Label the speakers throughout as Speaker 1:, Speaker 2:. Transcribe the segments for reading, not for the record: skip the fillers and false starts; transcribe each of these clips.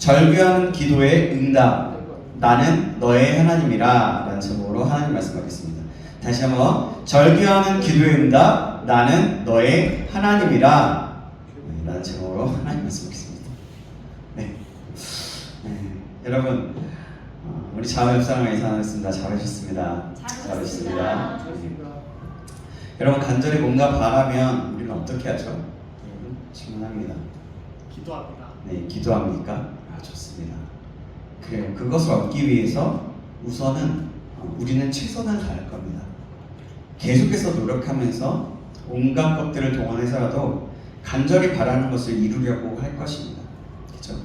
Speaker 1: 절규하는 기도의 응답, 나는 너의 하나님이라 라는 제목으로 하나님 말씀하겠습니다. 다시 한번, 절규하는 기도의 응답, 나는 너의 하나님이라 라는 제목으로 하나님 말씀하겠습니다. 네. 여러분, 우리 자매협상을 사랑했습니다. 잘하셨습니다. 잘하셨습니다. 여러분, 간절히 뭔가 바라면 우리는 어떻게 하죠? 여러분, 질문합니다.
Speaker 2: 기도합니다.
Speaker 1: 네, 기도합니까? 좋습니다. 그래요. 그것을 얻기 위해서 우선은 우리는 최선을 다할 겁니다. 계속해서 노력하면서 온갖 것들을 동원해서라도 간절히 바라는 것을 이루려고 할 것입니다. 그렇죠?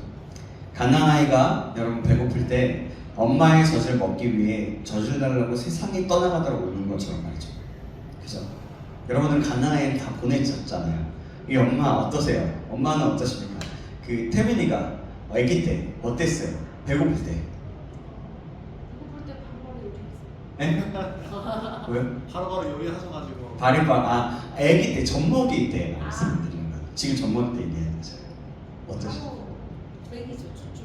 Speaker 1: 갓난아이가 여러분 배고플 때 엄마의 젖을 먹기 위해 젖을 달라고 세상에 떠나가도록 우는 것처럼 말이죠. 그죠? 여러분들 갓난아이를 다 보내셨잖아요. 이 엄마 어떠세요? 엄마는 어떠십니까? 그 태민이가 아기 때 어땠어요? 배고플 때?
Speaker 3: 배고플 때 바로바로 요리했어요.
Speaker 1: 네? 왜요?
Speaker 2: 바로바로 요리하셔가지고
Speaker 1: 아기 때 젖먹이 때 말씀드리는 거예요. 지금 젖먹이 때 얘기하는 거죠. 어떠세요?
Speaker 3: 먹이죠, 쭈쭈.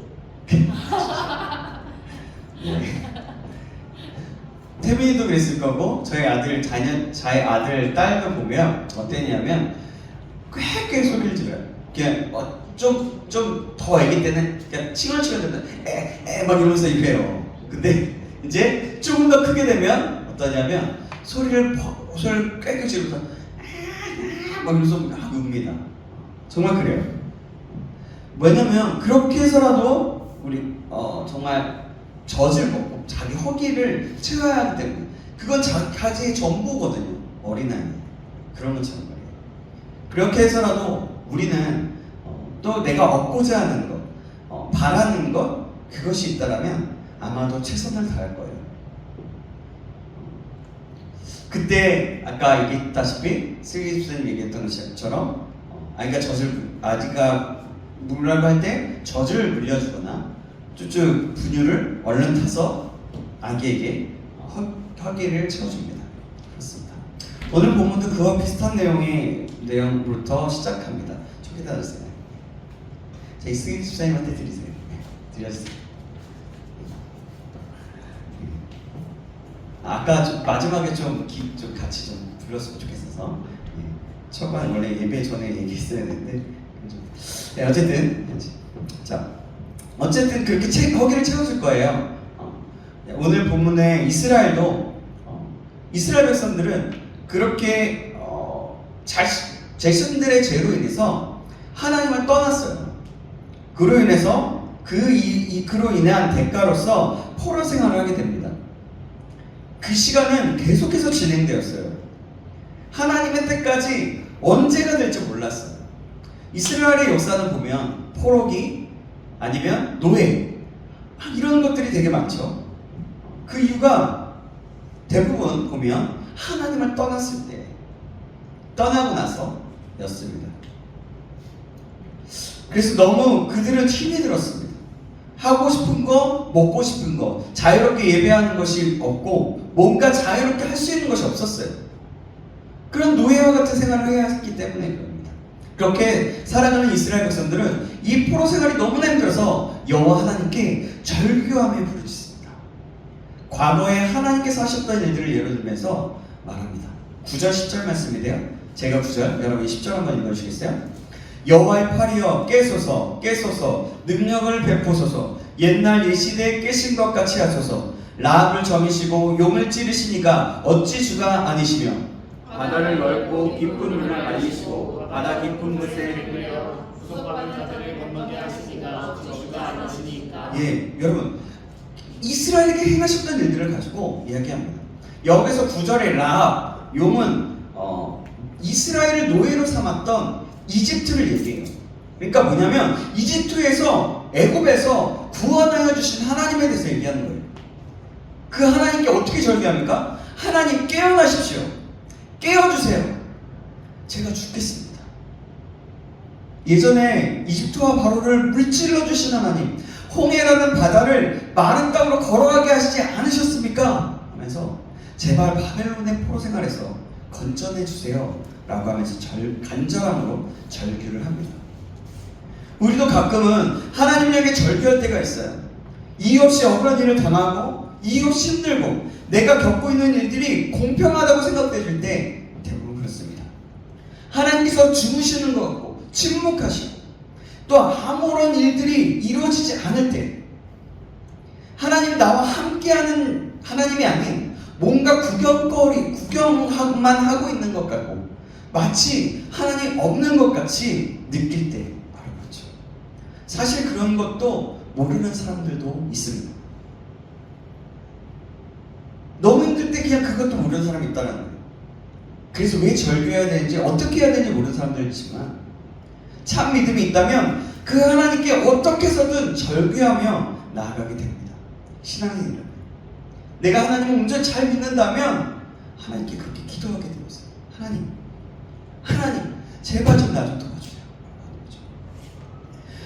Speaker 1: 태민이도 그랬을 거고 저희 아들 딸도 보면 어땠냐면 꽤 소리를 질러요. 그냥 좀 더 아기 때는 그냥 칭얼칭얼 막 이러면서 이래요. 근데 이제 조금 더 크게 되면 어떠냐면 소리를 꽤 지르면서 막 이러면서 막 웁니다. 정말 그래요. 왜냐면 그렇게 해서라도 우리 정말 젖을 먹고 자기 허기를 채워야 하기 때문에 그건 자기의 전부거든요. 어린아이 그런 것처럼 말이에요. 그렇게 해서라도 우리는 또 내가 얻고자 하는 것, 바라는 것, 그것이 있다라면 아마도 최선을 다할 거예요. 그때 아까 얘기했다시피 슬기 집사님 얘기했던 것처럼 아이가 아지가 물라고 할 때 젖을 물려주거나 쭈쭈 분유를 얼른 타서 아기에게 허기를 채워줍니다. 그렇습니다. 오늘 본문도 그와 비슷한 내용부터 시작합니다. 좀 기다려주세요. 자, 이 슬기 집사님한테 드리세요. 네, 드려주세요. 아까 마지막에 좀 같이 좀 불렀으면 좋겠어서 초반 원래 예배 전에 얘기했어야 했는데 네, 어쨌든 그렇게 허기를 채워줄 거예요. 오늘 본문에 이스라엘 백성들은 그렇게 자신들의 죄로 인해서 하나님을 떠났어요. 그로 인해서 그로 인한 대가로서 포로 생활을 하게 됩니다. 그 시간은 계속해서 진행되었어요. 하나님의 때까지 언제가 될지 몰랐어요. 이스라엘의 역사는 보면 포로기 아니면 노예 이런 것들이 되게 많죠. 그 이유가 대부분 보면 하나님을 떠났을 때 떠나고 나서였습니다. 그래서 너무 그들은 힘이 들었습니다. 하고 싶은 거, 먹고 싶은 거, 자유롭게 예배하는 것이 없고 뭔가 자유롭게 할 수 있는 것이 없었어요. 그런 노예와 같은 생활을 해야 했기 때문에 그럽니다. 그렇게 살아가는 이스라엘 백성들은 이 포로 생활이 너무나 힘들어서 여호와 하나님께 절규하며 부르짖습니다. 과거에 하나님께서 하셨던 일들을 예로 들면서 말합니다. 9절 10절 말씀인데요. 제가 9절, 여러분 10절 한번 읽어주시겠어요? 여호와의 팔이여 깨소서 깨소서 능력을 베푸소서 옛날 이 시대에 깨신 것 같이 하소서 라합을 점이시고 용을 찌르시니가 어찌 주가 아니시며 바다를 넓고 깊은 물을 말리시고 바다 깊은 곳에
Speaker 3: 구속받은 자들을 건너게 하시니가 어찌 주가 아니시니까.
Speaker 1: 여러분 이스라엘에게 행하셨던 일들을 가지고 이야기합니다. 여기서 9절에 라합 용은 이스라엘을 노예로 삼았던 이집트를 얘기해요. 그러니까 뭐냐면 애굽에서 구원하여 주신 하나님에 대해서 얘기하는 거예요. 그 하나님께 어떻게 절규합니까? 하나님 깨어나십시오. 깨어주세요. 제가 죽겠습니다. 예전에 이집트와 바로를 물질러 주신 하나님, 홍해라는 바다를 마른 땅으로 걸어가게 하시지 않으셨습니까? 하면서 제발 바벨론의 포로 생활에서 건져내 주세요 라고 하면서 간절함으로 절규를 합니다. 우리도 가끔은 하나님에게 절규할 때가 있어요. 이유 없이 억울한 일을 당하고 이유 없이 힘들고 내가 겪고 있는 일들이 공평하다고 생각될 때 대부분 그렇습니다. 하나님께서 주무시는 것 같고 침묵하시고 또 아무런 일들이 이루어지지 않을 때 하나님 나와 함께하는 하나님이 아닌 뭔가 구경만 하고 있는 것 같고 마치 하나님 없는 것 같이 느낄 때 바로 그렇죠. 사실 그런 것도 모르는 사람들도 있습니다. 너무 힘들 때 그냥 그것도 모르는 사람이 있다는 거예요. 그래서 왜 절규해야 되는지 어떻게 해야 되는지 모르는 사람들이 있지만 참 믿음이 있다면 그 하나님께 어떻게 해서든 절규하며 나아가게 됩니다. 신앙의 일은 내가 하나님을 온전히 잘 믿는다면 하나님께 그렇게 기도하게 되었어요. 하나님 제발 좀 나 좀 도와주세요.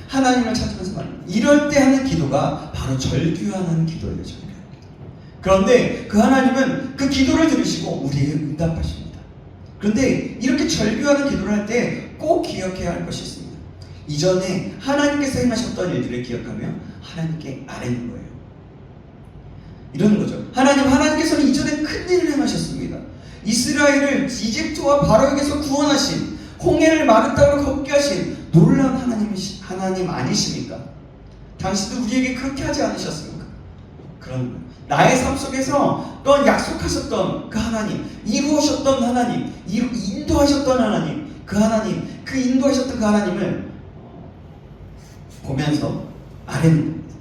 Speaker 1: 하나님을 찾으면서 말합니다. 이럴 때 하는 기도가 바로 절규하는 기도예요. 절규하는 기도. 그런데 그 하나님은 그 기도를 들으시고 우리에게 응답하십니다. 그런데 이렇게 절규하는 기도를 할 때 꼭 기억해야 할 것이 있습니다. 이전에 하나님께서 행하셨던 일들을 기억하며 하나님께 아뢰는 거예요. 이러는 거죠. 하나님께서는 이전에 큰 일을 행하셨습니다. 이스라엘을 이집트와 바로에게서 구원하신, 홍해를 마른 땅으로 걷게 하신 놀라운 하나님 아니십니까? 당신도 우리에게 그렇게 하지 않으셨습니까? 그런 나의 삶 속에서 또 약속하셨던 그 하나님, 이루어셨던 하나님, 인도하셨던 하나님, 그 인도하셨던 그 하나님을 보면서 아뢰는 겁니다.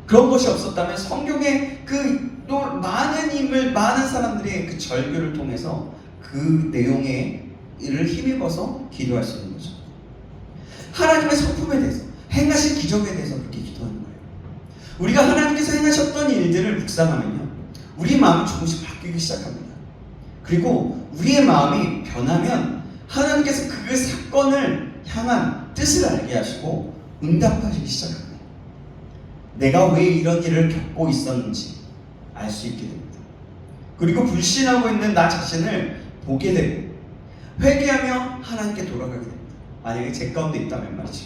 Speaker 1: 그런 것이 없었다면 성경에 또 많은 사람들의 그 절규를 통해서 그 내용에 이를 힘입어서 기도할 수 있는 거죠. 하나님의 성품에 대해서, 행하신 기적에 대해서 그렇게 기도하는 거예요. 우리가 하나님께서 행하셨던 일들을 묵상하면요, 우리 마음이 조금씩 바뀌기 시작합니다. 그리고 우리의 마음이 변하면 하나님께서 그 사건을 향한 뜻을 알게 하시고 응답하시기 시작합니다. 내가 왜 이런 일을 겪고 있었는지 알 수 있게 됩니다. 그리고 불신하고 있는 나 자신을 보게 되고 회개하며 하나님께 돌아가게 됩니다. 만약에 제 가운데 있다면 말이죠.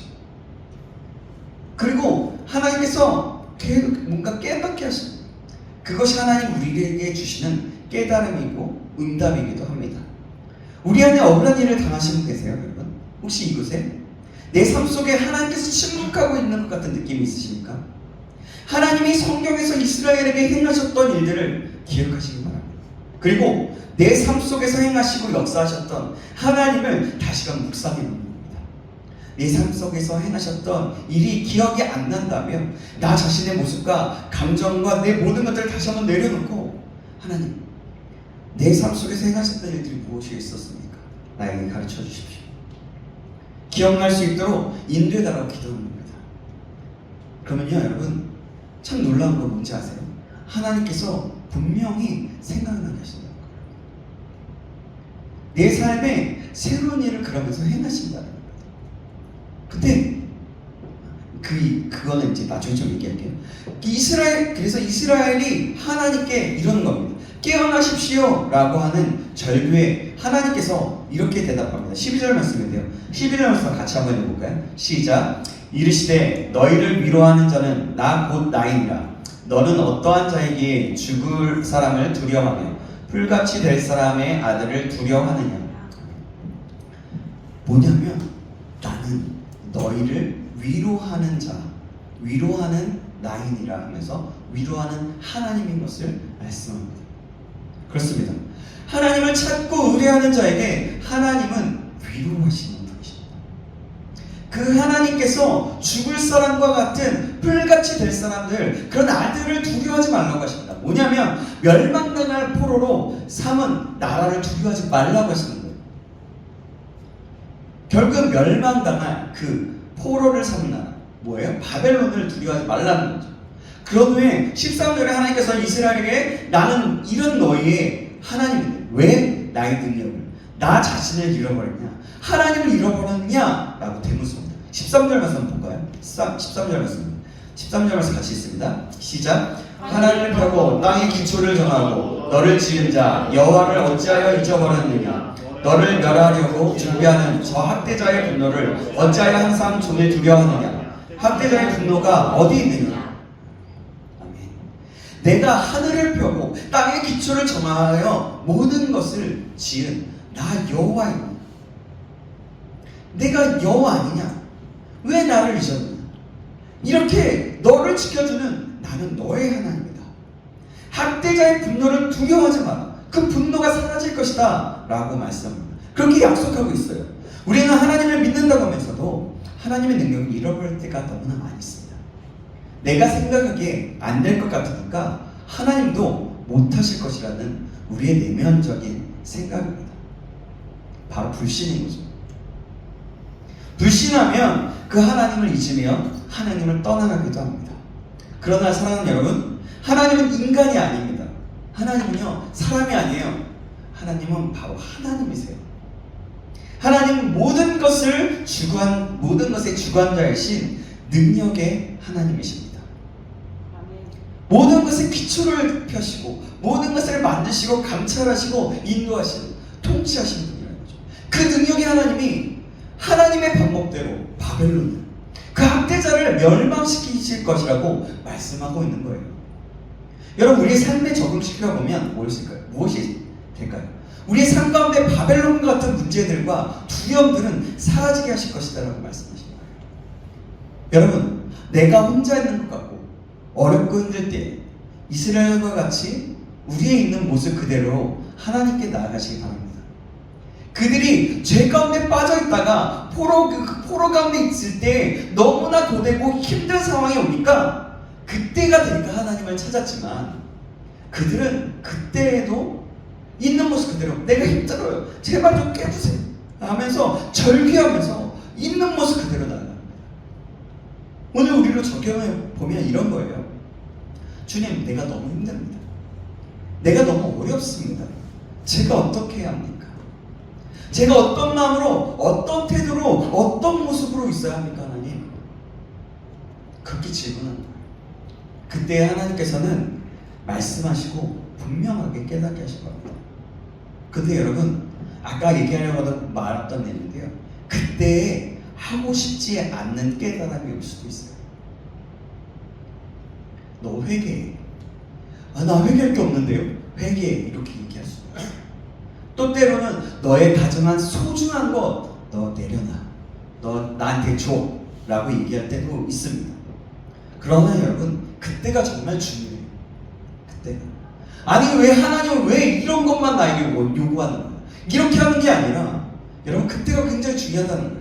Speaker 1: 그리고 하나님께서 뭔가 깨닫게 하십니다. 그것이 하나님 우리에게 주시는 깨달음이고 응답이기도 합니다. 우리 안에 억울한 일을 당하시는 분 계세요, 여러분? 혹시 이곳에 내 삶 속에 하나님께서 침묵하고 있는 것 같은 느낌이 있으십니까? 하나님이 성경에서 이스라엘에게 행하셨던 일들을 기억하시기 바랍니다. 그리고 내 삶 속에서 행하시고 역사하셨던 하나님을 다시금 묵상해 보는 겁니다. 내 삶 속에서 행하셨던 일이 기억이 안 난다면 나 자신의 모습과 감정과 내 모든 것들을 다시 한번 내려놓고 하나님, 내 삶 속에서 행하셨던 일들이 무엇이 있었습니까? 나에게 가르쳐 주십시오. 기억날 수 있도록 인도해달라고 기도하는 겁니다. 그러면요, 여러분, 참 놀라운 건 뭔지 아세요? 하나님께서 분명히 생각나게 하신다는 거예요. 내 삶에 새로운 일을 그러면서 행하신다는 겁니다. 근데 그거는 이제 나중에 좀 얘기할게요. 그래서 이스라엘이 하나님께 이러는 겁니다. 깨어나십시오 라고 하는 절규에 하나님께서 이렇게 대답합니다. 12절 말씀인데요, 11절 말씀 같이 한번 해볼까요? 시작. 이르시되 너희를 위로하는 자는 나 곧 나이니라. 너는 어떠한 자에게 죽을 사람을 두려워하며 풀같이 될 사람의 아들을 두려워하느냐. 뭐냐면 나는 너희를 위로하는 자, 위로하는 나이니라 하면서 위로하는 하나님인 것을 말씀합니다. 그렇습니다. 하나님을 찾고 의뢰하는 자에게 하나님은 위로하시는 분이십니다. 그 하나님께서 죽을 사람과 같은 풀같이 될 사람들, 그런 아들을 두려워하지 말라고 하십니다. 뭐냐면 멸망당할 포로로 삼은 나라를 두려워하지 말라고 하시는 거예요. 결국 멸망당할 그 포로를 삼은 나라, 뭐예요? 바벨론을 두려워하지 말라는 거죠. 그런 후에 13절에 하나님께서 이스라엘에게 나는 이런 너희의 하나님인데 왜 나의 능력을, 나 자신을 잃어버렸냐, 하나님을 잃어버렸냐 라고 대묻습니다. 13절 말씀 볼까요? 13절 말씀, 13절 말씀 같이 있습니다. 시작. 하나님을 펴고 땅의 기초를 정하고 너를 지은 자 여호와를 어찌하여 잊어버렸느냐. 너를 멸하려고 준비하는 저 학대자의 분노를 어찌하여 항상 종일 두려워하느냐. 학대자의 분노가 어디 있느냐. 아멘. 내가 하늘을 펴고 땅의 기초를 정하여 모든 것을 지은 나 여호와이니. 내가 여호와 아니냐? 왜 나를 잊었느냐? 이렇게 너를 지켜주는 나는 너의 하나님이다. 학대자의 분노를 두려워하지 마라. 그 분노가 사라질 것이다 라고 말씀합니다. 그렇게 약속하고 있어요. 우리는 하나님을 믿는다고 하면서도 하나님의 능력을 잃어버릴 때가 너무나 많이 있습니다. 내가 생각하기에 안 될 것 같으니까 하나님도 못하실 것이라는 우리의 내면적인 생각입니다. 바로 불신인 거죠. 불신하면 그 하나님을 잊으며 하나님을 떠나가기도 합니다. 그러나 사랑하는 여러분, 하나님은 인간이 아닙니다. 하나님은요, 사람이 아니에요. 하나님은 바로 하나님이세요. 하나님은 모든 것의 주관자이신 능력의 하나님이십니다. 모든 것의 기초를 펴시고 모든 것을 만드시고 감찰하시고 인도하시고 통치하시는 분이라는 거죠. 그 능력의 하나님이 하나님의 방법대로 바벨론을, 그 학대자를 멸망시키실 것이라고 말씀하고 있는 거예요. 여러분, 우리의 삶에 적용시켜 보면 무엇이 될까요? 우리의 삶 가운데 바벨론 같은 문제들과 두려움들은 사라지게 하실 것이다라고 말씀하신 거예요. 여러분, 내가 혼자 있는 것 같고 어렵고 힘들 때 이스라엘과 같이 우리의 있는 모습 그대로 하나님께 나아가시기 바랍니다. 그들이 죄 가운데 빠져 있다가 포로 가운데 있을 때 너무나 고되고 힘든 상황이 오니까 그때가 되니까 하나님을 찾았지만, 그들은 그때에도 있는 모습 그대로 내가 힘들어요, 제발 좀 깨주세요 하면서 절규하면서 있는 모습 그대로 나아갑니다. 오늘 우리로 적용해 보면 이런 거예요. 주님, 내가 너무 힘듭니다. 내가 너무 어렵습니다. 제가 어떻게 해야 합니까? 제가 어떤 마음으로, 어떤 태도로, 어떤 모습으로 있어야 합니까, 하나님? 그렇게 질문하는 거예요. 그때 하나님께서는 말씀하시고 분명하게 깨닫게 하실 겁니다. 근데 여러분, 아까 얘기하려고 말했던 내용인데요, 그때에 하고 싶지 않는 깨달음이 올 수도 있어요. 너 회개해. 나 회개할 게 없는데요? 회개해. 이렇게 얘기할 수도 있어요. 또 때로는 너의 다정한 소중한 것 너 내려놔, 너 나한테 줘 라고 얘기할 때도 있습니다. 그러나 여러분, 그때가 정말 중요해요. 그때가. 아니, 왜 하나님은 왜 이런 것만 나에게 요구하는 거야? 이렇게 하는 게 아니라, 여러분, 그때가 굉장히 중요하다는 거예요.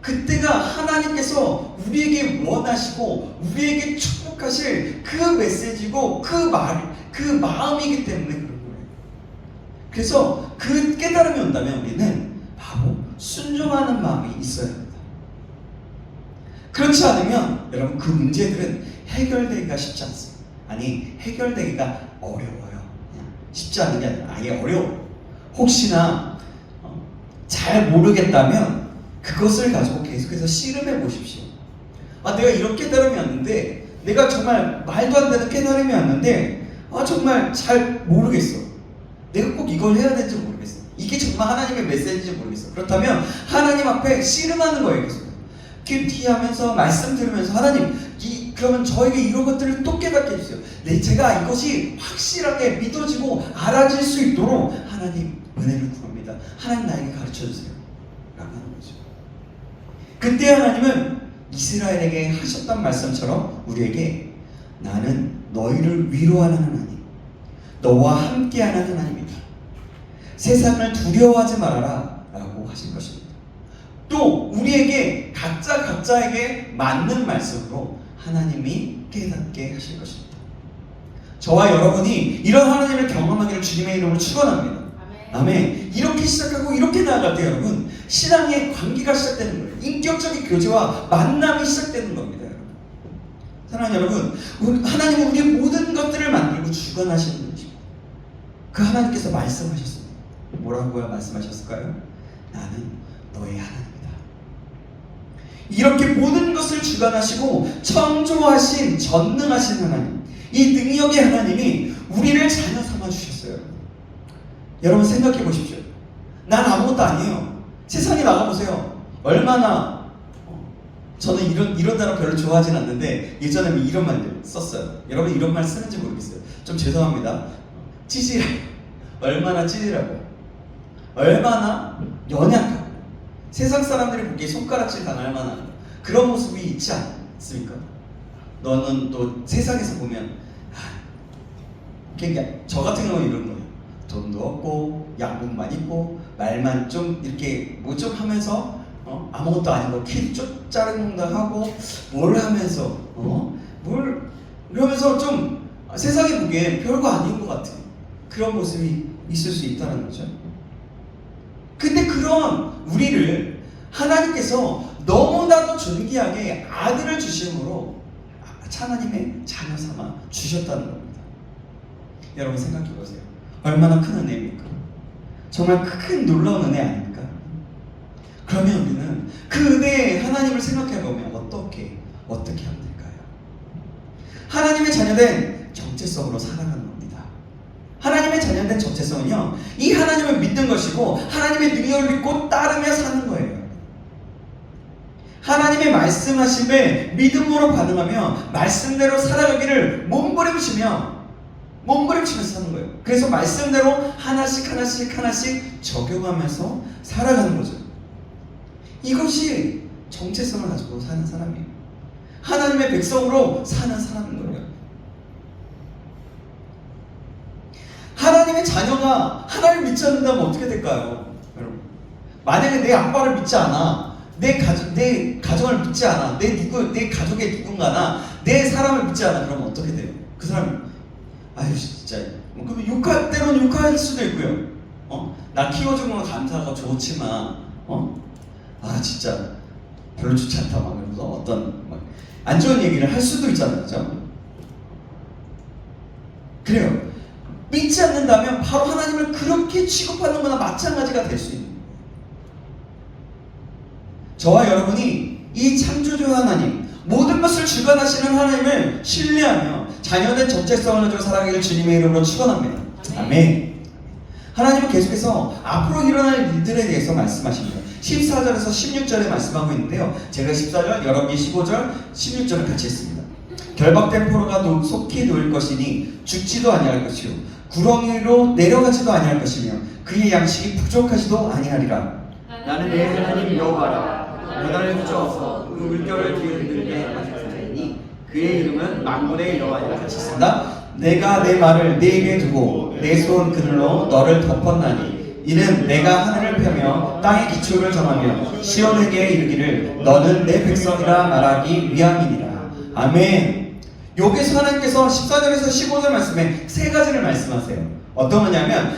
Speaker 1: 그때가 하나님께서 우리에게 원하시고 우리에게 축복하실 그 메시지고 그 마음이기 때문에 그런 거예요. 그래서 그 깨달음이 온다면 우리는 바로 순종하는 마음이 있어야 합니다. 그렇지 않으면 여러분, 그 문제들은 해결되기가 쉽지 않습니다. 아니, 해결되기가 어려워요. 그냥 쉽지 않은 게 아니라 아예 어려워요. 혹시나 잘 모르겠다면 그것을 가지고 계속해서 씨름해 보십시오. 내가 이런 깨달음이 왔는데, 내가 정말 말도 안 되는 깨달음이 왔는데, 정말 잘 모르겠어. 내가 꼭 이걸 해야 될지 모르겠어. 이게 정말 하나님의 메시지인지 모르겠어. 그렇다면 하나님 앞에 씨름하는 거예요. 계속 큐티하면서 말씀 들으면서, 하나님, 그러면 저에게 이런 것들을 또 깨닫게 해주세요. 제가 이것이 확실하게 믿어지고 알아질 수 있도록 하나님 은혜를 구합니다. 하나님, 나에게 가르쳐주세요 라고 하는 거죠. 그때 하나님은 이스라엘에게 하셨던 말씀처럼 우리에게, 나는 너희를 위로하는 하나님, 너와 함께하는 하나님이다. 세상을 두려워하지 말아라 라고 하신 것입니다. 또 우리에게 각자에게 맞는 말씀으로 하나님이 깨닫게 하실 것입니다. 저와 여러분이 이런 하나님을 경험하기를 주님의 이름으로 축원합니다. 아멘. 이렇게 시작하고 이렇게 나아갈 때 여러분, 신앙의 관계가 시작되는 거예요. 인격적인 교제와 만남이 시작되는 겁니다. 여러분, 사랑하는 여러분, 하나님은 우리의 모든 것들을 만들고 주관하시는 분이십니다. 그 하나님께서 말씀하셨습니다. 뭐라고 말씀하셨을까요? 나는 너의 하나님이다. 이렇게 모든 것을 주관하시고 창조하신 전능하신 하나님, 이 능력의 하나님이 우리를 자녀 삼아 주셨어요. 여러분, 생각해 보십시오. 난 아무것도 아니에요. 세상에 나가보세요. 얼마나 저는 이런 단어 별로 좋아하진 않는데 예전에 이런 말 썼어요. 여러분 이런 말 쓰는지 모르겠어요. 좀 죄송합니다. 찌질해요. 얼마나 찌질하고 얼마나 연약하고 세상 사람들이 보기에 손가락질 당할 만한 그런 모습이 있지 않습니까? 너는 또 세상에서 보면 그러니까 저 같은 경우는 이런 거예요. 돈도 없고 양복만 입고 말만 좀 이렇게 뭐 좀 하면서 아무것도 아니고 키 쭉 자른다 하고 뭘 하면서 뭘 이러면서 좀 세상에 보기엔 별거 아닌 것 같은 그런 모습이 있을 수 있다는 거죠. 근데 그런 우리를 하나님께서 너무나도 존귀하게 아들을 주심으로 하나님의 자녀 삼아 주셨다는 겁니다. 여러분 생각해 보세요. 얼마나 큰 은혜입니까? 정말 큰 놀라운 은혜 아닙니까? 그러면 우리는 그 은혜에 하나님을 생각해 보면 어떻게 하면 될까요? 하나님의 자녀된 정체성으로 살아가는 겁니다. 하나님의 자녀된 정체성은요, 이 하나님을 믿는 것이고 하나님의 능력을 믿고 따르며 사는 거예요. 하나님의 말씀하심에 믿음으로 반응하며 말씀대로 살아가기를 몸부림치면서 사는 거예요. 그래서 말씀대로 하나씩 적용하면서 살아가는 거죠. 이것이 정체성을 가지고 사는 사람이에요. 하나님의 백성으로 사는 사람인 거예요. 하나님의 자녀가 하나님을 믿지 않는다면 어떻게 될까요? 여러분, 만약에 내 아빠를 믿지 않아, 내 가정을 믿지 않아, 내 가족의 누군가나 내 사람을 믿지 않아, 그러면 어떻게 돼요? 그 사람 아유 진짜 그러면 욕할 때로는 욕할 수도 있고요. 나 키워준 건 감사하고 좋지만 진짜 별로 좋지 않다 막 그러면서 어떤 막 안 좋은 얘기를 할 수도 있잖아요, 그죠? 그래요. 믿지 않는다면 바로 하나님을 그렇게 취급하는 거나 마찬가지가 될 수 있는 거예요. 저와 여러분이 이 창조주 하나님, 모든 것을 주관하시는 하나님을 신뢰하며 자녀된 정체성을 가지고 살아가길 주님의 이름으로 축원합니다. 아멘. 하나님은 계속해서 앞으로 일어날 일들에 대해서 말씀하십니다. 14절에서 16절에 말씀하고 있는데요, 제가 14절, 여러분이 15절, 16절을 같이 했습니다. 결박된 포로가 속히 놓일 것이니 죽지도 아니할 것이요 구렁이로 내려가지도 아니할 것이며 그의 양식이 부족하지도 아니하리라.
Speaker 4: 나는 내 하나님 여호와라. 여단을 붙여서 그 물결을 뒤흔들게 하셨으니 그의 이름은 만군의 여호와니라.
Speaker 1: 같이 있습니다. 내가 내 말을 네게 두고 내 손 그늘로 너를 덮었나니 이는 내가 하늘을 펴며 땅의 기초를 정하며 시온에게 이르기를 너는 내 백성이라 말하기 위함이니라. 아멘. 여기서 하나님께서 14절에서 15절 말씀에 세 가지를 말씀하세요. 어떤 거냐면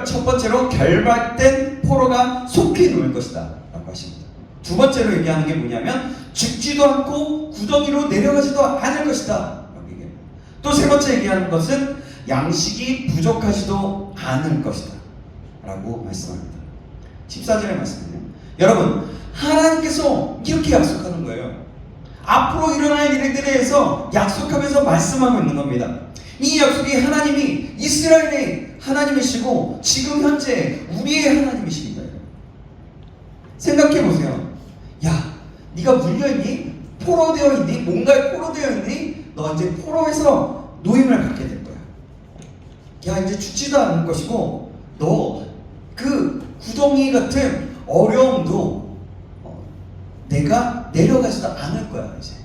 Speaker 1: 첫 번째로 결박된 포로가 속히 놓일 것이다 라고 하십니다. 두 번째로 얘기하는 게 뭐냐면 죽지도 않고 구덩이로 내려가지도 않을 것이다 라고 얘기합니다. 또 세 번째 얘기하는 것은 양식이 부족하지도 않을 것이다 라고 말씀합니다. 14절의 말씀은요, 여러분 하나님께서 이렇게 약속하는 거예요. 앞으로 일어날 일들에 대해서 약속하면서 말씀하고 있는 겁니다. 이 약속이 하나님이 이스라엘의 하나님이시고 지금 현재 우리의 하나님이십니다. 생각해보세요. 야, 네가 물려있니? 포로되어 있니? 뭔가에 포로되어 있니? 너 이제 포로에서 노임을 받게 될 거야. 야, 이제 죽지도 않을 것이고 너 그 구덩이 같은 어려움도 내가 내려가지도 않을 거야. 이제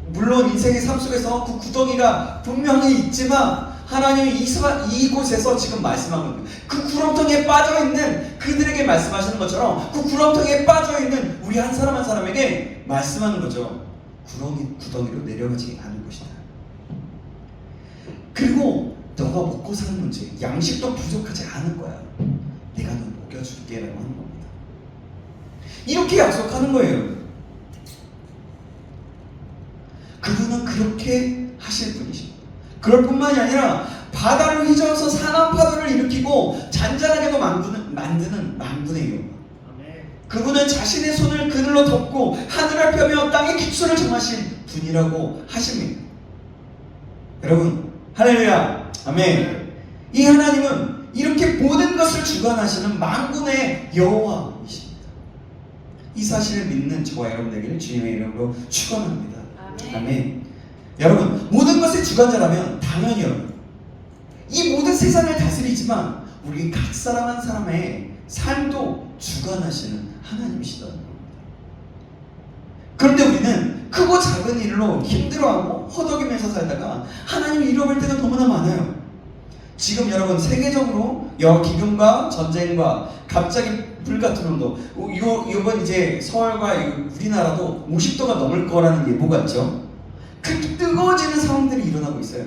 Speaker 1: 물론 인생의 삶 속에서 그 구덩이가 분명히 있지만 하나님이 이곳에서 지금 구름하고 있는 그 구렁텅이에 빠져있는 그들에게 말씀하시는 것처럼 그 구렁텅이에 빠져있는 우리 한 사람 한 사람에게 말씀하는 거죠. 구덩이로 내려가지 않을 것이다. 그리고 너가 먹고 사는 문제, 양식도 부족하지 않을 거야. 내가 너 먹여줄게 라고 하는 겁니다. 이렇게 약속하는 거예요. 그분은 그렇게 하실 분이십니다. 그럴 뿐만이 아니라 바다를 휘저어서 산한 파도를 일으키고 잔잔하게도 만드는 만군의 여호와. 그분은 자신의 손을 그늘로 덮고 하늘을 펴며 땅의 기초를 정하신 분이라고 하십니다. 여러분 할렐루야. 아멘. 이 하나님은 이렇게 모든 것을 주관하시는 만군의 여호와이십니다. 이 사실을 믿는 저와 여러분에게 주님의 이름으로 축원합니다. 아멘. 여러분, 모든 것의 주관자라면 당연히 여러분, 이 모든 세상을 다스리지만 우리 각 사람 한 사람의 삶도 주관하시는 하나님이시다는 겁니다. 그런데 우리는 크고 작은 일로 힘들어하고 허덕이면서 살다가 하나님을 잃어버릴 때가 너무나 많아요. 지금 여러분 세계적으로 여러 기근과 전쟁과 갑자기 불같은 온도, 이번 이제 서울과 우리나라도 50도가 넘을 거라는 예보가 있죠. 그 뜨거워지는 상황들이 일어나고 있어요.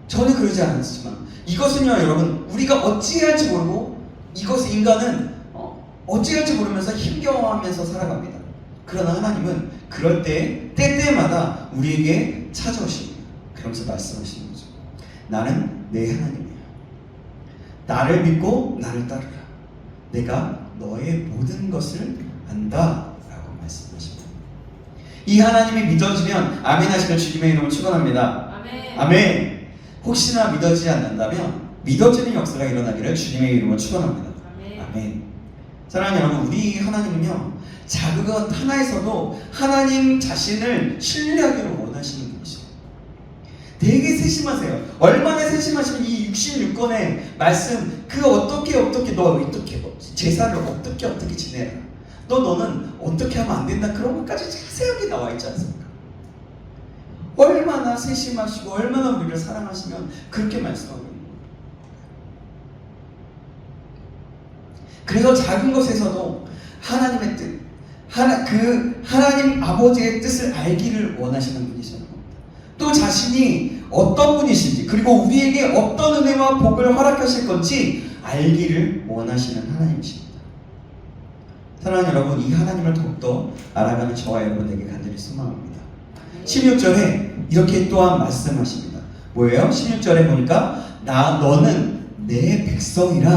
Speaker 1: 저는 그러지 않았지만 이것은요 여러분, 우리가 어찌해야 할지 모르고, 이것을 인간은 어찌해야 할지 모르면서 힘겨워하면서 살아갑니다. 그러나 하나님은 그럴 때때마다 우리에게 찾아오십니다. 그러면서 말씀하시는 거죠. 나는 내 하나님이야. 나를 믿고 나를 따르라. 내가 너의 모든 것을 안다 라고 말씀하십니다. 이 하나님이 믿어지면 아멘 하시는 주님의 이름을 축원합니다.
Speaker 3: 아멘.
Speaker 1: 아멘. 혹시나 믿어지지 않는다면 믿어지는 역사가 일어나기를 주님의 이름으로 축원합니다.
Speaker 3: 아멘.
Speaker 1: 아멘. 사랑하는 여러분, 우리 하나님은요 작은 것 하나에서도 하나님 자신을 신뢰하기를 원하시는 분이시죠. 되게 세심하세요. 얼마나 세심하시면 이 66권의 말씀, 그 어떻게 너 어떻게 제사를 어떻게 지내라, 너는 어떻게 하면 안 된다, 그런 것까지 자세하게 나와 있지 않습니까? 얼마나 세심하시고 얼마나 우리를 사랑하시면 그렇게 말씀하고 있는 거예요. 그래서 작은 것에서도 하나님의 뜻, 하나님 아버지의 뜻을 알기를 원하시는 분이시는 겁니다. 또 자신이 어떤 분이신지, 그리고 우리에게 어떤 은혜와 복을 허락하실 건지 알기를 원하시는 하나님이십니다. 사랑하는 여러분, 이 하나님을 더욱더 알아가는 저와 여러분에게 간절히 소망합니다. 16절에 이렇게 또한 말씀하십니다. 뭐예요? 16절에 보니까 너는 내 백성이라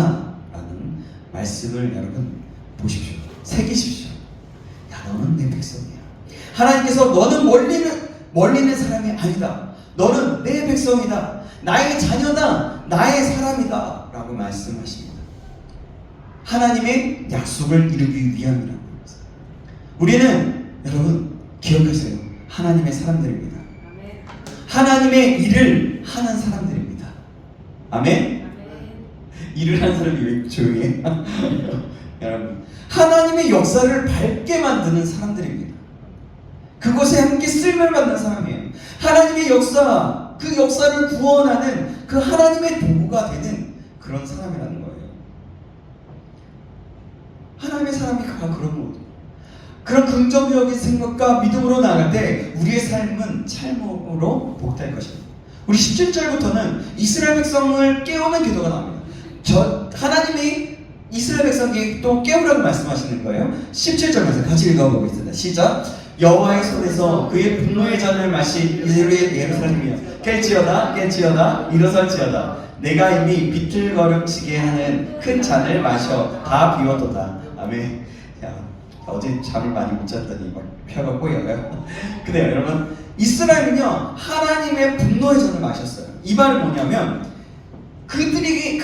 Speaker 1: 라는 말씀을 여러분 보십시오. 새기십시오. 야, 너는 내 백성이야. 하나님께서 너는 멀리 있는 사람이 아니다. 너는 내 백성이다. 나의 자녀다. 나의 사람이다 라고 말씀하십니다. 하나님의 약속을 이루기 위함이라고 합니다. 우리는 여러분 기억하세요. 하나님의 사람들입니다.
Speaker 3: 아멘.
Speaker 1: 하나님의 일을 하는 사람들입니다. 아멘?
Speaker 3: 아멘.
Speaker 1: 일을 하는 사람이 왜 조용히 해? 여러분, 하나님의 역사를 밝게 만드는 사람들입니다. 그곳에 함께 쓰임을 받는 사람이에요. 하나님의 역사, 그 역사를 구원하는 그 하나님의 도구가 되는 그런 사람이라는 거예요. 하나님의 사람이 바로 그런 거예요. 그런 긍정적인 생각과 믿음으로 나갈 때 우리의 삶은 찰목으로 복될 것입니다. 우리 17절부터는 이스라엘 백성을 깨우는 기도가 나옵니다. 하나님이 이스라엘 백성에게 또 깨우라고 말씀하시는 거예요. 17절에서 같이 읽어보겠습니다. 시작. 여호와의 손에서 그의 분노의 잔을 마신 이스라엘 예루살렘이여, 깰지어다 일어설지어다. 내가 이미 비틀거림치게 하는 큰 잔을 마셔 다 비워도다. 아멘. 어제 잠을 많이 못 잤더니 막 혀가 꼬여요. 근데 여러분, 이스라엘은요 하나님의 분노의 잔을 마셨어요. 이 말은 뭐냐면 그들에게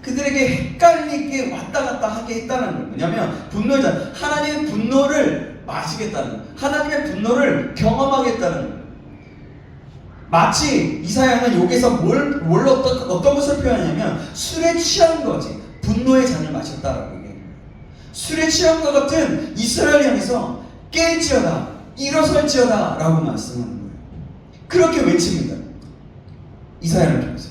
Speaker 1: 그들에게 헷갈리게 왔다 갔다 하게 했다는 거예요. 뭐냐면 분노의 잔, 하나님의 분노를 마시겠다는 거예요. 하나님의 분노를 경험하겠다는 거예요. 마치 이사야는 여기서 어떤 것을 표현하냐면 술에 취한 거지. 분노의 잔을 마셨다라고 얘기해요. 술에 취한과 같은 이스라엘 향해서 깰지어다 일어설지어다 라고 말씀하는 거예요. 그렇게 외칩니다. 이사야를 통해서.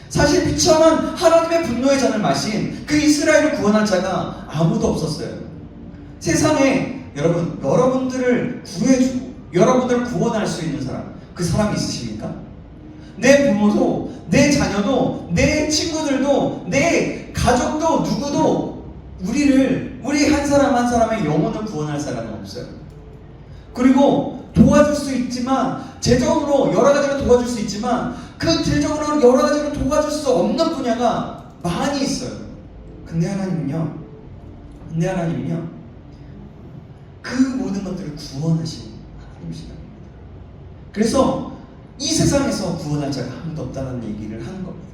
Speaker 1: 사실 비참한 하나님의 분노의 잔을 마신 그 이스라엘을 구원할 자가 아무도 없었어요. 세상에 여러분들을 구해주고 여러분들을 구원할 수 있는 사람, 그 사람이 있으십니까? 내 부모도, 내 자녀도, 내 친구들도, 내 가족도, 누구도 우리 한 사람 한 사람의 영혼을 구원할 사람은 없어요. 그리고 도와줄 수 있지만, 재정으로 여러 가지로 도와줄 수 있지만 그 재정으로 여러 가지로 도와줄 수 없는 분야가 많이 있어요. 근데 하나님은요 그 모든 것들을 구원하시는 하나님이시다. 그래서 이 세상에서 구원할 자가 아무도 없다는 얘기를 하는 겁니다.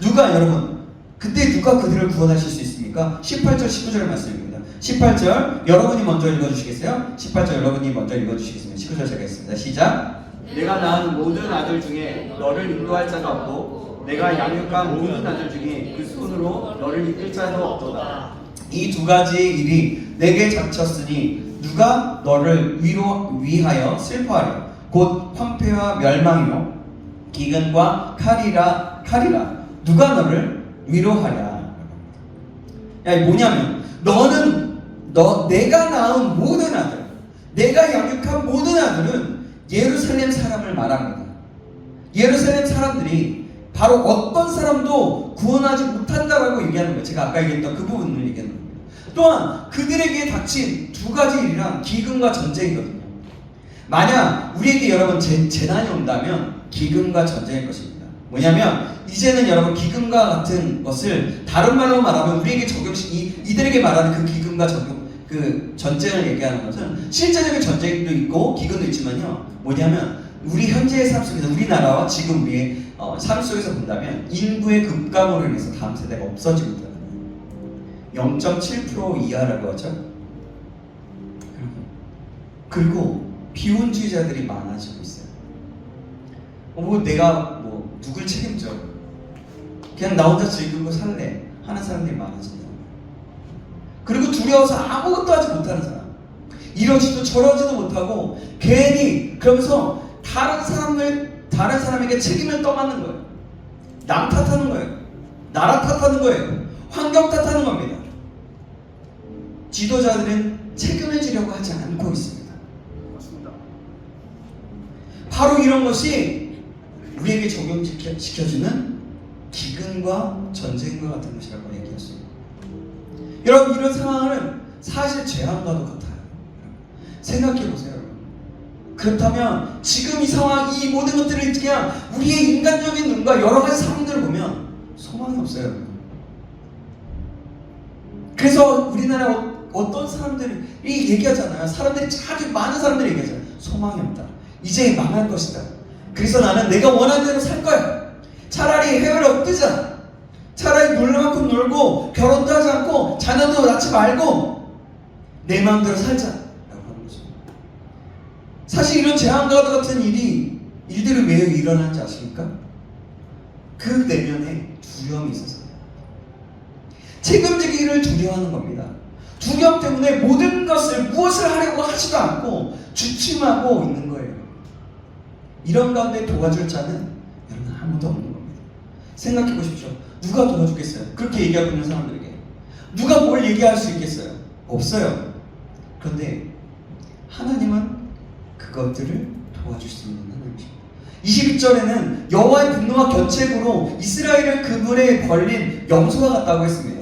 Speaker 1: 누가 여러분 그때 누가 그들을 구원하실 수 있습니까? 18절 19절 말씀입니다. 18절 여러분이 먼저 읽어주시겠어요? 18절 여러분이 먼저 읽어주시겠습니다. 19절 제가 했습니다. 시작.
Speaker 4: 내가 낳은 모든 아들 중에 너를 인도할 자가 없고 내가 양육한 모든 아들 중에 그 손으로 너를 이끌 자도 없도다.
Speaker 1: 이 두 가지의 일이 내게 잡혔으니 누가 너를 위하여 슬퍼하려 곧 황폐와 멸망이요 기근과 칼이라 누가 너를 위로하랴. 야, 이 뭐냐면 내가 낳은 모든 아들, 내가 양육한 모든 아들은 예루살렘 사람을 말합니다. 예루살렘 사람들이 바로 어떤 사람도 구원하지 못한다라고 얘기하는 거예요. 제가 아까 얘기했던 그 부분을 얘기하는 겁니다. 또한 그들에게 닥친 두 가지 일이란 기근과 전쟁이거든요. 만약 우리에게 여러분 재난이 온다면 기근과 전쟁일 것입니다. 뭐냐면 이제는 여러분 기근과 같은 것을 다른 말로 말하면 우리에게 이들에게 말하는 그 기근과 그 전쟁을 얘기하는 것은 실제적인 전쟁도 있고 기근도 있지만요. 뭐냐면 우리 현재의 삶 속에서 우리나라와 지금 우리의 삶 속에서 본다면 인구의 급감으로 인해서 다음 세대가 없어지고 있다. 0.7% 이하라고 하죠. 그리고 비혼주의자들이 많아지고 있어요. 내가 누굴 책임져? 그냥 나 혼자 즐기고 살래 하는 사람들이 많아진다. 그리고 두려워서 아무것도 하지 못하는 사람, 이러지도 저러지도 못하고 괜히 그러면서 다른 사람에게 책임을 떠맡는 거예요. 남 탓하는 거예요. 나라 탓하는 거예요. 환경 탓하는 겁니다. 지도자들은 책임을 지려고 하지 않고 있습니다.
Speaker 2: 맞습니다.
Speaker 1: 바로 이런 것이 우리에게 적용시켜주는 기근과 전쟁과 같은 것이라고 얘기했습니다. 여러분, 이런 상황은 사실 재앙과도 같아요. 생각해보세요. 여러분. 그렇다면 지금 이 상황, 이 모든 것들을 그냥 우리의 인간적인 눈과 여러 가지 상황들을 보면 소망이 없어요. 여러분. 그래서 우리나라 어떤 사람들이 얘기하잖아요. 많은 사람들이 얘기하잖아요. 소망이 없다. 이제 망할 것이다. 그래서 나는 내가 원하는 대로 살 거야. 차라리 해외를 엎드자. 차라리 놀 만큼 놀고 결혼도 하지 않고 자녀도 낳지 말고 내 마음대로 살자 라고 하는 거죠. 사실 이런 재앙과 같은 일들이 왜 일어나는지 아십니까? 그 내면에 두려움이 있어서 책임지기를 두려워하는 겁니다. 두려움 때문에 모든 무엇을 하려고 하지도 않고 주춤하고 있는 거예요. 이런 가운데 도와줄 자는 여러분 아무도 없는 겁니다. 생각해 보십시오. 누가 도와주겠어요? 그렇게 얘기하고 있는 사람들에게 누가 뭘 얘기할 수 있겠어요? 없어요. 그런데 하나님은 그것들을 도와줄 수 있는 하나님이십니다. 22절에는 여호와의 분노와 견책으로 이스라엘을 그물에 걸린 염소가 같다고 했습니다.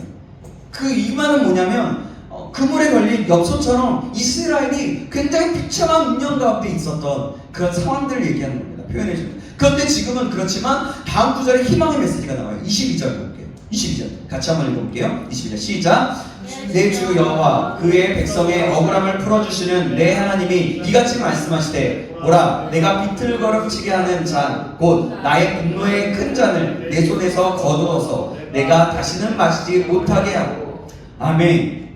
Speaker 1: 이 말은 뭐냐면 그물에 걸린 염소처럼 이스라엘이 굉장히 비참한 운명 가운데 있었던 그런 상황들을 얘기하는 겁니다. 표현해 줍니다. 그런데 지금은 그렇지만 다음 구절에 희망의 메시지가 나와요. 22절 볼게요. 22절 같이 한번 읽어볼게요. 22절 시작. 내 주 여호와 그의 백성의 억울함을 풀어주시는 내 하나님이 이같이 말씀하시되 보라 내가 비틀거름치게 하는 잔 곧 나의 분노의 큰 잔을 내 손에서 거두어서 내가 다시는 마시지 못하게 하고. 아멘.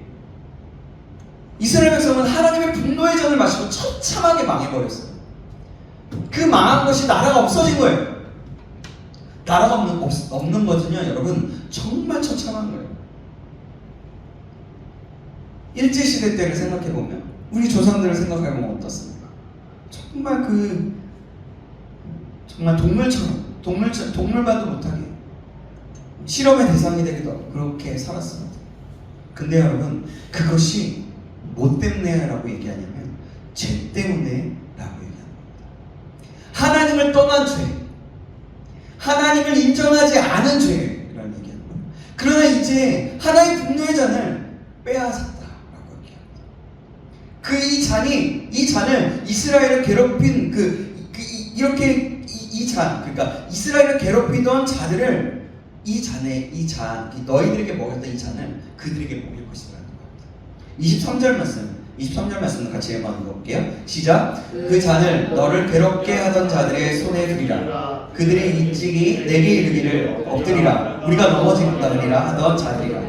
Speaker 1: 이스라엘 백성은 하나님의 분노의 잔을 마시고 처참하게 망해버렸어요. 그 망한 것이 나라가 없어진 거예요. 나라가 없는 것은요 여러분 정말 처참한 거예요. 일제시대 때를 생각해보면 우리 조상들을 생각해보면 어떻습니까? 정말 동물처럼 동물만도 못하게 실험의 대상이 되기도 하고 그렇게 살았습니다. 근데 여러분 그것이 뭐 때문에라고 얘기하냐면 죄 때문에 라고 얘기합니다. 하나님을 떠난 죄, 하나님을 인정하지 않은 죄라는 얘기합니다. 그러나 이제 하나님의 분노의 잔을 빼앗았다라고 얘기합니다. 이 잔을 이스라엘을 괴롭힌 그러니까 이스라엘을 괴롭히던 자들을 너희들에게 먹였던 이 잔을 그들에게 먹일 것이라는 겁니다. 23절 말씀 23절 말씀 같이 한번 읽어볼게요. 시작. 그 잔을 너를 괴롭게 하던 자들의 손에 두리라. 그들의 인직이 내게 이르기를 엎드리라. 우리가 넘어지는다느니라 하던 자들이라.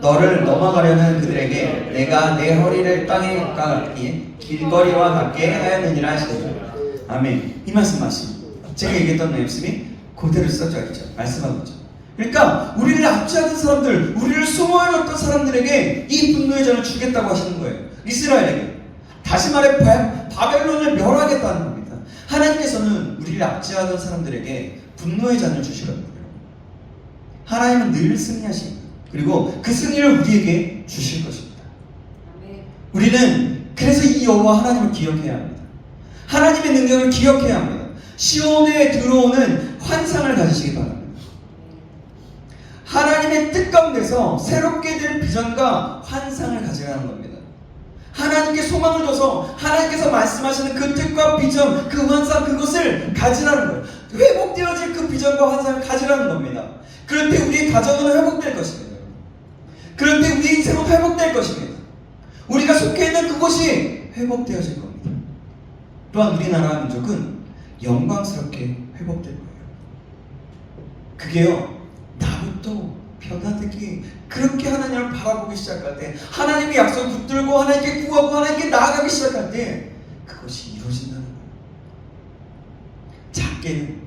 Speaker 1: 너를 넘어가려는 그들에게 내가 내 허리를 땅에 깎기 길거리와 같게 하였느니라 하시더라. 아멘. 이 말씀 제가 얘기했던 말씀이 그대로 써져 있죠. 말씀하고 있죠. 그러니까 우리를 압제하던 사람들, 우리를 수모하였던 사람들에게 이 분노의 잔을 주겠다고 하시는 거예요. 이스라엘에게. 다시 말해 바벨론을 멸하겠다는 겁니다. 하나님께서는 우리를 압제하던 사람들에게 분노의 잔을 주시거든요. 하나님은 늘 승리하십니다. 그리고 그 승리를 우리에게 주실 것입니다. 우리는 그래서 이 여호와 하나님을 기억해야 합니다. 하나님의 능력을 기억해야 합니다. 시온에 들어오는 환상을 가지시기 바랍니다. 하나님의 뜻 가운데서 새롭게 될 비전과 환상을 가지라는 겁니다. 하나님께 소망을 둬서 하나님께서 말씀하시는 그 뜻과 비전, 그 환상, 그것을 가지라는 거예요. 회복되어질 그 비전과 환상을 가지라는 겁니다. 그럴 때 우리의 가정은 회복될 것입니다. 그럴 때 우리의 인생은 회복될 것입니다. 우리가 속해 있는 그곳이 회복되어질 겁니다. 또한 우리나라 민족은 영광스럽게 회복될 거예요. 그게요, 나부터 변화되기, 그렇게 하나님을 바라보기 시작할 때, 하나님의 약속을 붙들고 하나님께 구하고 하나님께 나아가기 시작할 때 그것이 이루어진다는 거예요. 작게는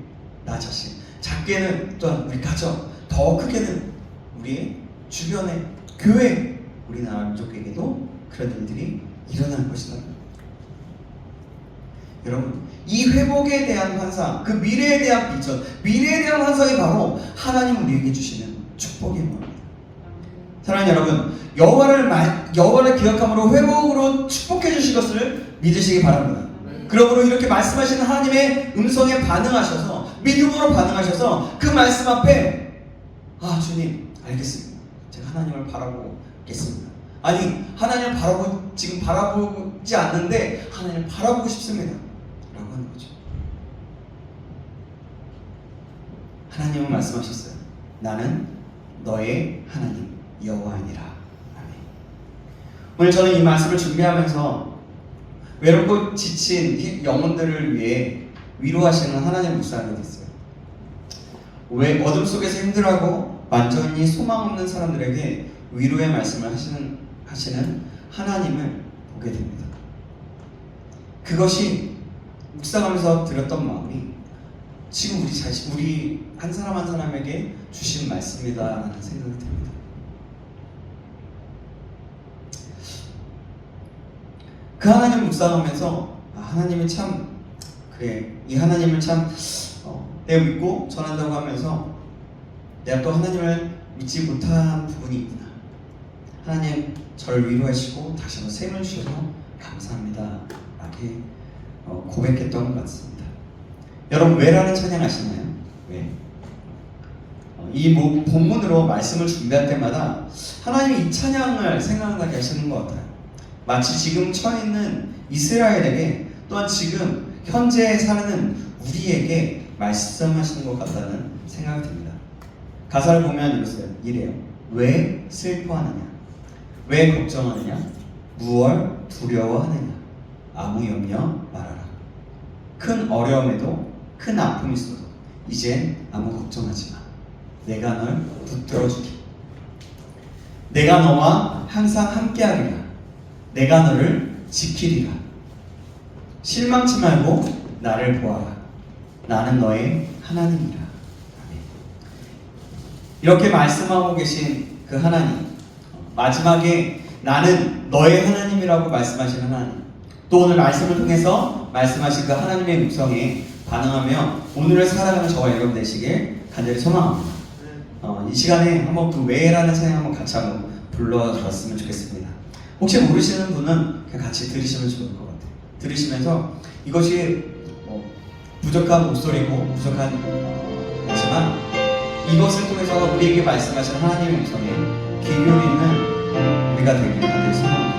Speaker 1: 나 자신, 작게는 또한 우리 가정, 더 크게는 우리의 주변의 교회, 우리나라 민족에게도 그런 일들이 일어날 것이다. 여러분, 이 회복에 대한 환상, 그 미래에 대한 비전, 미래에 대한 환상이 바로 하나님 우리에게 주시는 축복의 겁니다. 사랑하는 여러분, 여호와를 기억함으로 회복으로 축복해 주실 것을 믿으시기 바랍니다. 그러므로 이렇게 말씀하시는 하나님의 음성에 반응하셔서, 믿음으로 반응하셔서 그 말씀 앞에, 아 주님 알겠습니다. 제가 하나님을 바라보겠습니다. 아니, 하나님을 지금 바라보지 않는데 하나님을 바라보고 싶습니다 라고 하는 거죠. 하나님은 말씀하셨어요. 나는 너의 하나님 여호와니라. 아멘. 오늘 저는 이 말씀을 준비하면서 외롭고 지친 영혼들을 위해 위로하시는 하나님의 묵상이 됐어요. 왜 어둠 속에서 힘들어하고 완전히 소망 없는 사람들에게 위로의 말씀을 하시는 하나님을 보게 됩니다. 그것이 묵상하면서 들었던 마음이 지금 우리 한 사람 한 사람에게 주신 말씀이다라는 생각이 듭니다. 그 하나님 묵상하면서 하나님이 참 그래, 이 하나님을 참 내가 믿고 전한다고 하면서 내가 또 하나님을 믿지 못한 부분이 있구나. 하나님 저를 위로하시고 다시 한번 셈을 주셔서 감사합니다 라게 고백했던 것 같습니다. 여러분, 왜라는 찬양 아시나요? 왜? 이 본문으로 말씀을 준비할 때마다 하나님이 이 찬양을 생각나게 하시는 것 같아요. 마치 지금 처해 있는 이스라엘에게, 또한 지금 현재 사는 우리에게 말씀하시는 것 같다는 생각이 듭니다. 가사를 보면 이래요. 왜 슬퍼하느냐? 왜 걱정하느냐? 무얼 두려워하느냐? 아무 염려 말아라. 큰 어려움에도 큰 아픔이 있어도 이젠 아무 걱정하지 마. 내가 널 붙들어주리. 내가 너와 항상 함께하리라. 내가 너를 지키리라. 실망치 말고 나를 보아라. 나는 너의 하나님이라. 아멘. 이렇게 말씀하고 계신 그 하나님, 마지막에 나는 너의 하나님이라고 말씀하시는 하나님, 또 오늘 말씀을 통해서 말씀하신 그 하나님의 음성에 반응하며 오늘을 살아가는 저와 여러분 되시길 간절히 소망합니다. 이 시간에 한번 그 왜라는 찬양 한번 같이 한번 불러줬으면 좋겠습니다. 혹시 모르시는 분은 그냥 같이 들으시면 좋을 것 같아요. 들으시면서 이것이 부족한 목소리고 부족한 하지만 이것을 통해서 우리에게 말씀하신 하나님의 음성에 귀 기울이는 우리가 되길 간절히 소망합니다.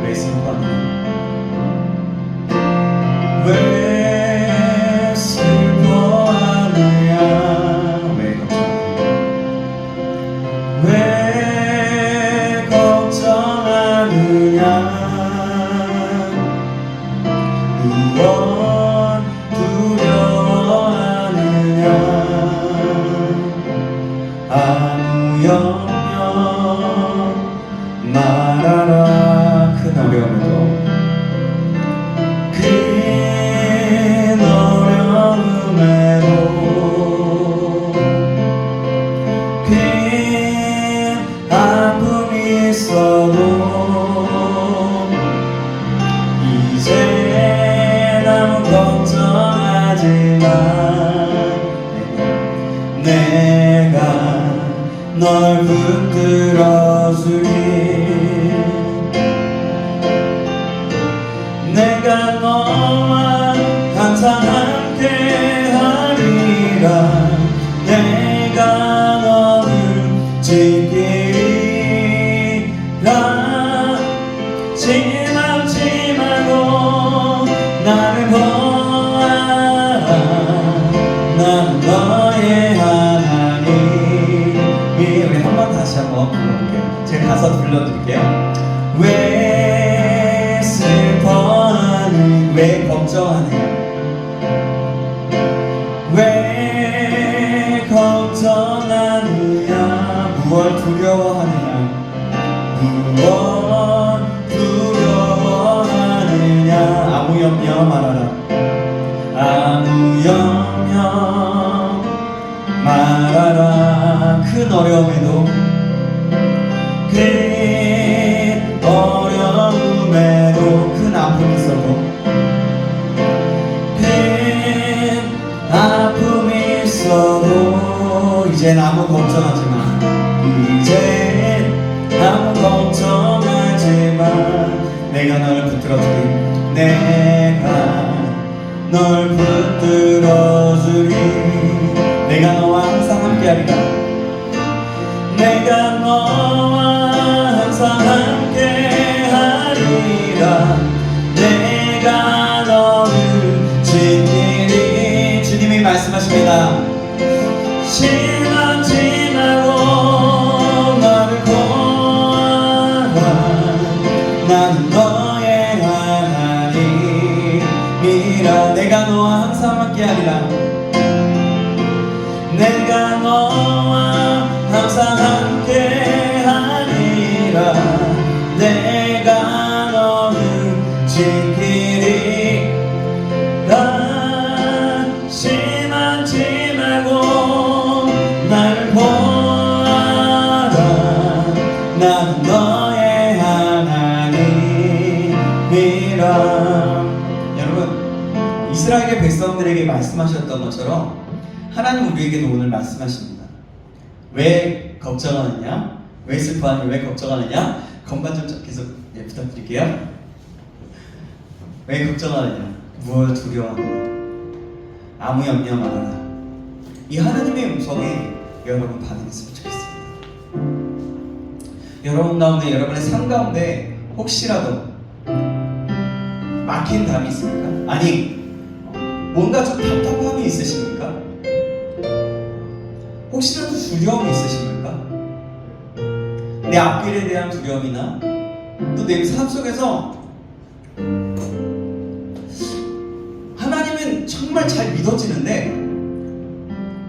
Speaker 1: 왜 슬퍼하느냐? 무엇 두려워하느냐 아무 염려 말아라 큰 어려움에도 큰 어려움에도 큰 아픔이 있어도 이제 아무 걱정하지마 내가 널 붙들어주리 내가 너와 항상 함께하리라 내가 너를 지키리라 지나지 말고 나를 보아라 난 너의 하나님 우리 한 번 다시 한번 불러볼게요. 제가 가사 불러드릴게요. 왜 슬퍼하니 왜 걱정하느냐 왜 걱정하느냐 무얼 두려워하느냐 무얼 두려워하느냐 아무 염려 말아라 아무 염려 말아라 큰 어려움에도 큰 어려움에도 큰 아픔이 있어도 큰 아픔이 있어도 이젠 아무 걱정하지마 이젠 아무 걱정하지마 내가 널 붙들어주리 내가 널 붙들어주리 내가 너와 항상 함께하리라 내가 너와 항상 함께하리라 내가 너를 지키리 주님이 말씀하십니다 실망치 말고 나를 보아라 나는 너의 하나님이라 내가 너와 항상 함께하리라 내가 너와 항상 함께하리라 내가 너를 지키리라 실망치 말고 나를 보아라 나는 너의 하나님이라 여러분 이스라엘 백성들에게 말씀하셨던 것처럼 하나님 우리에게도 오늘 말씀하십니다. 왜 걱정하느냐? 왜 슬퍼하느냐? 왜 걱정하느냐? 건반 좀 계속 부탁드릴게요. 왜 걱정하느냐? 무엇을 두려워하느냐? 아무 염려 말아라. 이 하나님의 음성에 여러분 반응했으면 좋겠습니다. 여러분 가운데 여러분의 삶 가운데 혹시라도 막힌 담이 있습니까? 아니 뭔가 좀 답답함이 있으십니까? 혹시라도 두려움이 있으십니까? 내 앞길에 대한 두려움이나 또 내 삶 속에서 하나님은 정말 잘 믿어지는데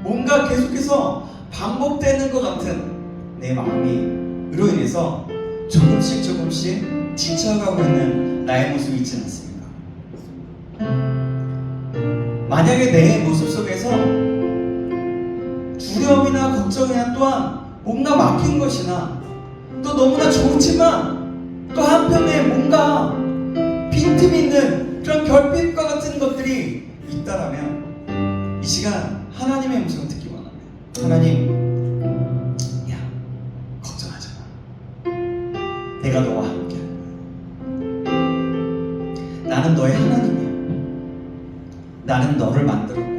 Speaker 1: 뭔가 계속해서 반복되는 것 같은 내 마음이로 인해서 조금씩 지쳐가고 있는 나의 모습이 있지는 않습니까? 만약에 내 모습 속에서 두려움이나 걱정이나 또한 뭔가 막힌 것이나 또 너무나 좋지만 또 한편에 뭔가 빈틈이 있는 그런 결핍과 같은 것들이 있다라면 이 시간 하나님의 음성을 듣기 원합니다. 하나님, 야, 걱정하지 마. 내가 너와 함께 할 거야. 나는 너의 하나님이야. 나는 너를 만들었고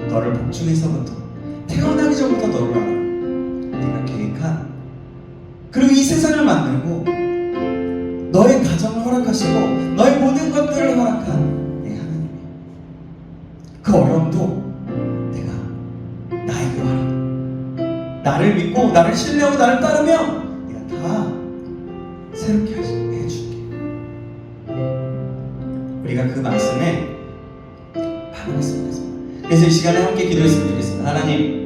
Speaker 1: 너를 복중에서부터 태어나기 전부터 너를 알아. 내가 계획한 그리고 이 세상을 만들고 너의 가정을 허락하시고 너의 모든 것들을 허락한 내 하나님이야. 그 어려움도 내가 나에게 와라. 나를 믿고 나를 신뢰하고 나를 따르면 내가 다 새롭게 해줄게. 우리 우리가 그 말씀에 반응했으면 좋겠습니다. 그래서 이 시간에 함께 기도했으면 좋겠습니다. 하나님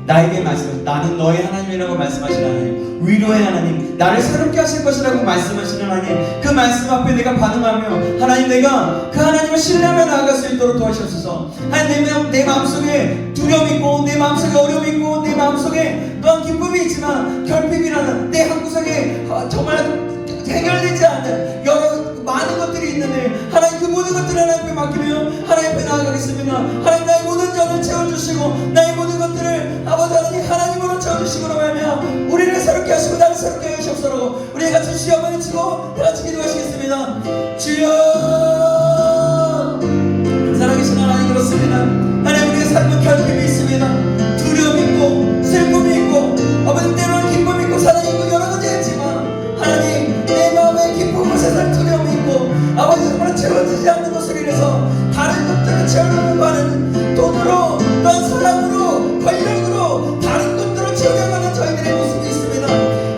Speaker 1: 나에게 말씀하신 나는 너의 하나님이라고 말씀하시는 하나님, 위로의 하나님, 나를 새롭게 하실 것이라고 말씀하시는 하나님, 그 말씀 앞에 내가 반응하며 하나님 내가 그 하나님을 신뢰하며 나아갈 수 있도록 도와주옵소서. 하나님 내 마음속에 두려움이 있고 내 마음속에 어려움이 있고 내 마음속에 또한 기쁨이 있지만 결핍이라는 내 한구석에 정말 해결되지 않는 여러 많은 것들이 있는데 하나님 그 모든 것들을 하나님 앞에 맡기며 하나님 앞에 나아가겠습니다. 하나님 나의 모든 잔을 채워주시고 나의 모든 것들을 아버지 하나님 하나님으로 채워주시고 말하며 우리를 새롭게 하시고 나를 새롭게 하시옵소서. 우리 같이 주여 한번 외치고 같이 기도하시겠습니다. 주여 살아계신 하나님 그렇습니다. 하나님 우리의 삶은 결핍이 있습니다. 두려움이 있고 슬픔이 있고 아버지 때로는 기쁨이 있고 사랑이 있고 여러 가지 있지만 하나님 내 마음에 기쁨과 세상 두려움이 있고 아버지 정말 채워지지 않는 것을 위해서 다른 것들을 채우려고 하는 돈으로 또한 사랑으로 권력으로 다른 것들을 채우려고 하는 저희들의 모습이 있습니다.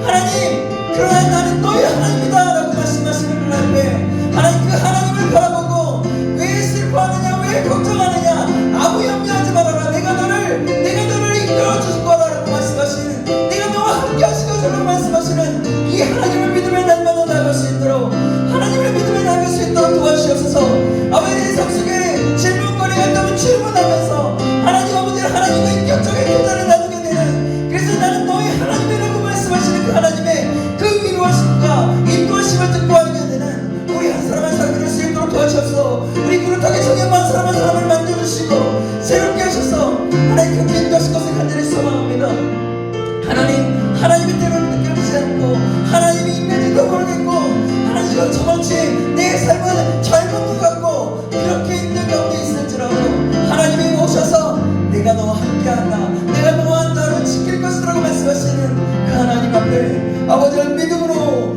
Speaker 1: 하나님 그러나 나는 너의 하나님이다 라고 말씀하시는 그 앞에 하나님 그 하나님을 바라보고 왜 슬퍼하느냐 왜 걱정하느냐 아무 염려하지 말아라 내가 너를 이끌어 주실 거라고 말씀하시는 내가 너와 함께 하실 것이라고 말씀하시는 이 하나님을 믿으며 날마다 나아갈 수 있도록 하나님을 믿으며 나아갈 수 있도록 도와주시옵소서. 아버지의 삶 속에 질문거리가 있다면 질문하면서 하나님 아버지 하나님과 인격적인 교제를 나누게 되는 그래서 나는 너의 하나님이라고 말씀하시는 그 하나님의 그 위로하심과 인도하심을 듣고 하게 되는 우리 한 사람 한 사람 그럴 수 있도록 도와주옵소서. 우리 그릇하게 정해만 사람 한 사람을 만져주시고 새롭게 하셔서 하나님 그렇게 인도하실 것을 간절히 소망합니다. 하나님의 때로는 느껴지지 않고 하나님이 있는지도 모르겠고 하나님과 저같이 내 삶은 젊은 것 같고 그렇게 힘든 가운데 있을지라도 하나님이 오셔서 내가 너와 함께한다 내가 너와 너를 지킬 것이라고 말씀하시는 그 하나님 앞에 아버지를 믿음으로